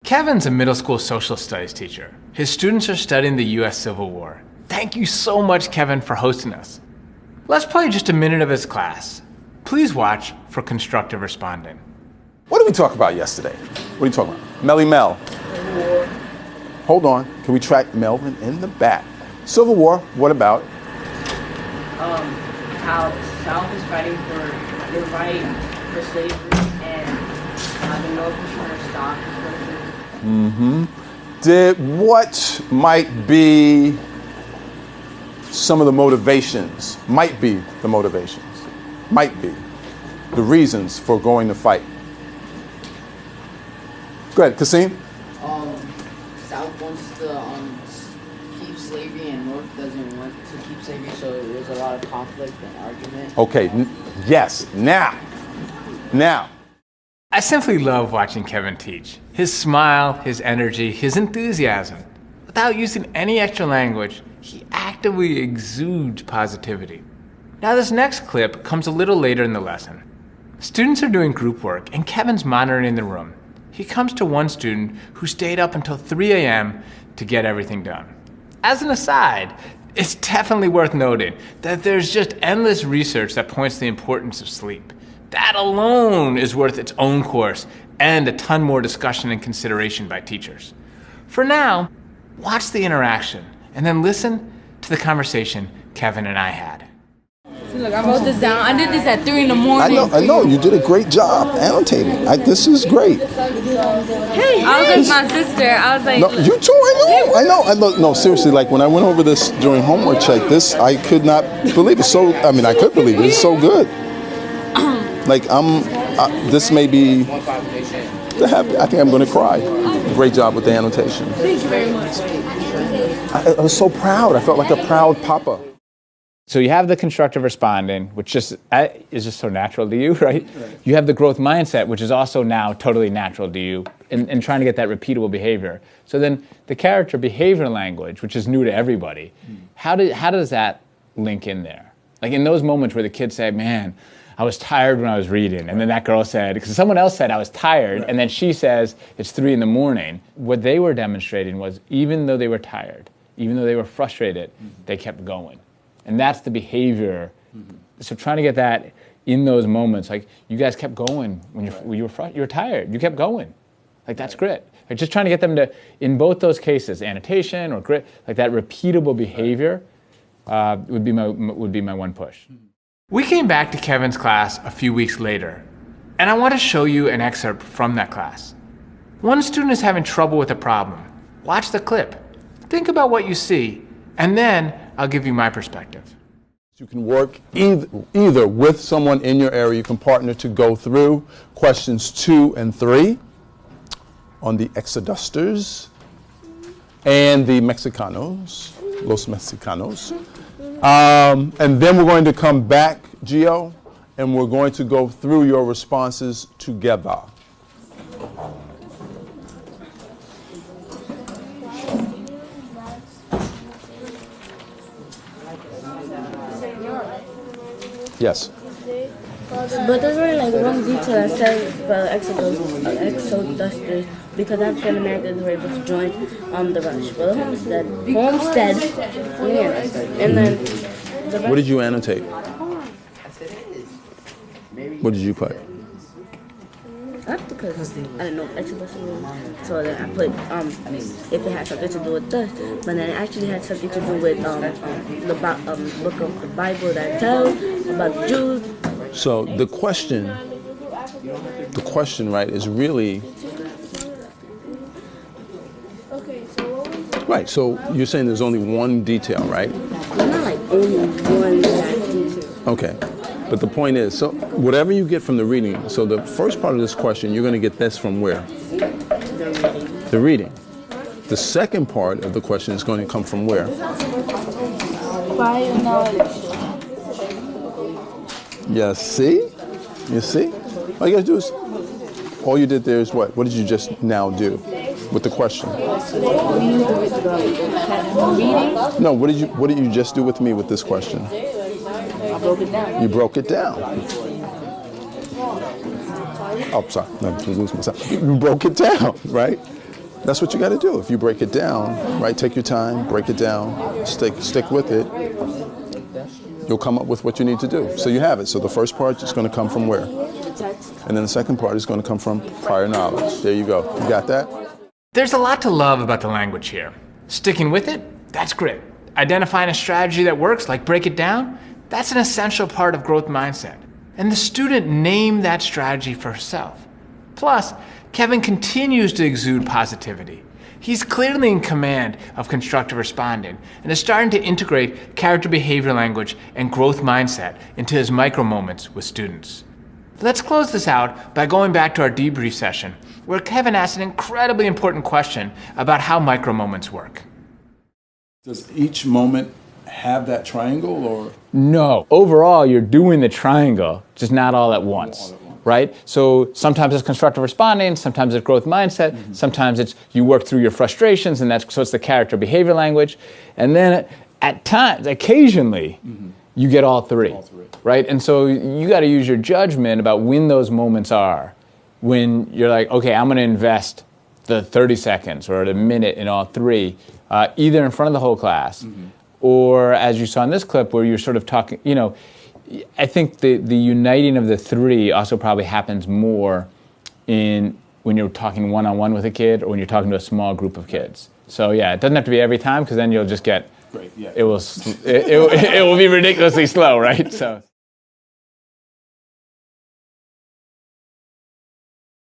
Kevin's a middle school social studies teacher. His students are studying the U.S. Civil War. Thank you so much, Kevin, for hosting us. Let's play just a minute of his class. Please watch for constructive responding. What did we talk about yesterday? What are you talking about? Melly Mel. Hold on. Can we track Melvin in the back? Civil War, what about? How the South is fighting for their right for slavery and the North is trying to stop slavery. What might be some of the motivations? Might be the motivations. Might be the reasons for going to fight. Go ahead, Kasim. South wants to keep slavery and North doesn't want to keep slavery, so there's a lot of conflict and argument. Okay, yes, now. I simply love watching Kevin teach. His smile, his energy, his enthusiasm. Without using any extra language, he actively exudes positivity. Now this next clip comes a little later in the lesson. Students are doing group work and Kevin's monitoring the room. He comes to one student who stayed up until 3 a.m. to get everything done. As an aside, it's definitely worth noting that there's just endless research that points to the importance of sleep. That alone is worth its own course and a ton more discussion and consideration by teachers. For now, watch the interaction and then listen to the conversation Kevin and I had. Look, I wrote this down. I did this at 3 in the morning. I know. You did a great job annotating. This is great. Hey, I was with my sister. I was like, No, you too. I know. No, seriously. Like when I went over this during homework check, I could not believe it. I could believe it. It's so good. This may be. I think I'm going to cry. Great job with the annotation. thank you very much. I was so proud. I felt like a proud papa. So you have the constructive responding, which is just so natural to you, right? You have the growth mindset, which is also now totally natural to you, and trying to get that repeatable behavior. So then the character behavior language, which is new to everybody, how does that link in there? Like in those moments where the kids say, man, I was tired when I was reading, and then that girl said, because someone else said I was tired, and then she says it's 3 in the morning. What they were demonstrating was even though they were tired, even though they were frustrated, they kept going. And that's the behavior. So trying to get that in those moments, like you guys kept going when you were tired. You kept going. Like that's grit. Like just trying to get them to, in both those cases, annotation or grit, like that repeatable behavior would be my one push. We came back to Kevin's class a few weeks later, and I want to show you an excerpt from that class. One student is having trouble with a problem. Watch the clip. Think about what you see, and then I'll give you my perspective. You can work either with someone in your area. You can partner to go through questions 2 and 3 on the Exodusters and the Mexicanos, Los Mexicanos. And then we're going to come back, Gio, and we're going to go through your responses together. Yes. But there's really like one detail that says the Exodusters, because African Americans were able to join the rush. Well, Homestead, yeah. And then the What did you annotate? What did you put? Because I didn't know Exodus was, so then I put if it had something to do with us, but then it actually had something to do with the book of the Bible that tells about the Jews. So the question, right, is really right. So you're saying there's only one detail, right? Well, not like only one exact detail. Okay. But the point is, so whatever you get from the reading, so the first part of this question, you're going to get this from where? The reading. The second part of the question is going to come from where? Prior knowledge. Yeah, see? You see? All you got to do is, all you did there is what? What did you just now do with the question? Reading? No, what did you just do with me with this question? I broke it down. You broke it down. Oh, sorry. No, I lose myself. You broke it down, right? That's what you got to do. If you break it down, right, take your time, break it down, stick with it, you'll come up with what you need to do. So you have it. So the first part is going to come from where? The text. And then the second part is going to come from prior knowledge. There you go. You got that? There's a lot to love about the language here. Sticking with it, that's great. Identifying a strategy that works, like break it down, that's an essential part of growth mindset. And the student named that strategy for herself. Plus, Kevin continues to exude positivity. He's clearly in command of constructive responding and is starting to integrate character behavior language and growth mindset into his micro moments with students. Let's close this out by going back to our debrief session, where Kevin asked an incredibly important question about how micro moments work. Does each moment have that triangle or? No. Overall, you're doing the triangle, just not all at once. Right? So sometimes it's constructive responding, sometimes it's growth mindset, sometimes it's you work through your frustrations, and so it's the character behavior language. And then at times, occasionally, you get all three. Right? And so you got to use your judgment about when those moments are. When you're like, okay, I'm going to invest the 30 seconds or the minute in all three, either in front of the whole class, or as you saw in this clip where you're sort of talking, I think the uniting of the three also probably happens more when you're talking one-on-one with a kid or when you're talking to a small group of kids. So yeah, it doesn't have to be every time because then you'll just get, it will be ridiculously slow, right? So.